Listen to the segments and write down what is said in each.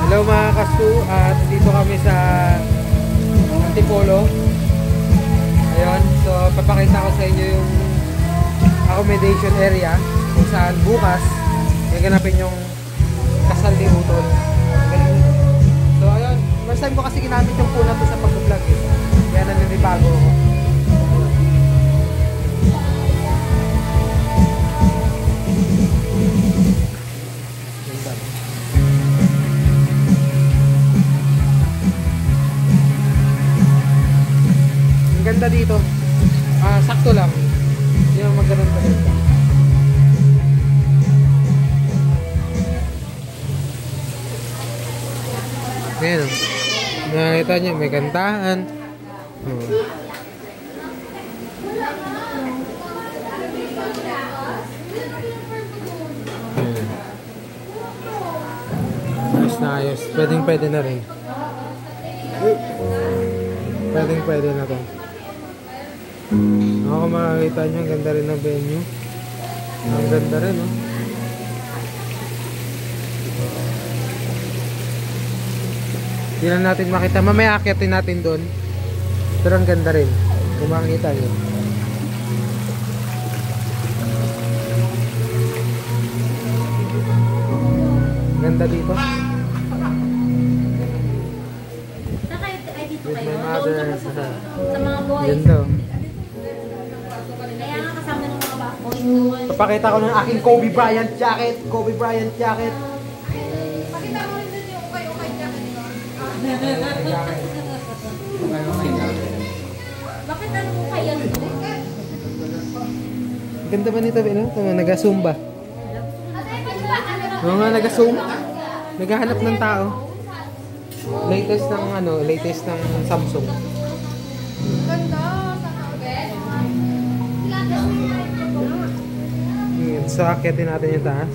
Hello mga kasu, at dito kami sa Antipolo. Ayun, so papakita ko sa inyo yung accommodation area kung saan bukas may ganapin yung kasal ni Utol. So ayun, first time ko kasi ginamit yung phone na to sa pag-vlog eh. Kaya naninibago ako. Ganda dito. Sakto lang. Hindi naman magganun pa dito. Ayan. Nakita nyo, may kantahan. Ayos na ayos. Pwede na rin. Pwede na to. Ako makakita nyo, ang ganda rin ng venue. Ang ganda rin, no? Hindi na natin makita. Mamaya akyatin natin doon. Pero ang ganda rin. Kung makikita nyo. Ganda dito. With my mother. Sa mga boys. Ganda. Kaya nga kasama ng mga boys. Papakita ko ng aking Kobe Bryant jacket. Kobe Bryant jacket. Pakita mo rin din yung okay jacket ko. Bakit ano mo kaya ito? Ganda ba nito, Beno? Nag-zumba. Oo nga, nag-zoom. Naghahanap ng tao. Latest ng Samsung. Ganda. So, akitin natin yung taas.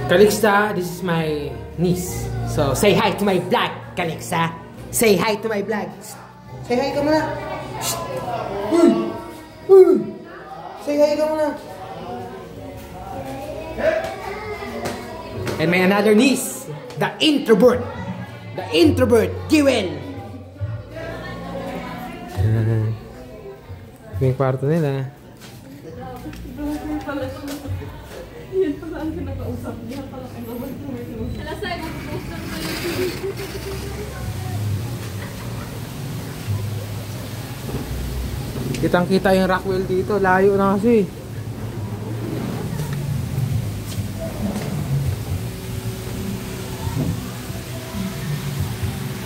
Calixta, this is my niece. So, say hi to my vlog, Calixta. Say hi to my vlog. Say hi ka muna. Say hi ka muna. And may another niece, the introvert. The introvert, Jewel. Yung kwarto nila. Yan pala ang kinakausap niya. Pala ang naman tumulong. Alasay, mag-post lang sa YouTube. Kitang-kita yung Rockwell dito. Layo na kasi.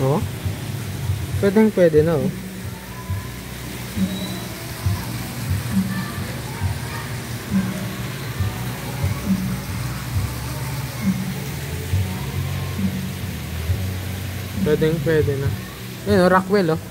Oh? Pwede na, oh. Pwede na. Ayun, Rockwell, oh.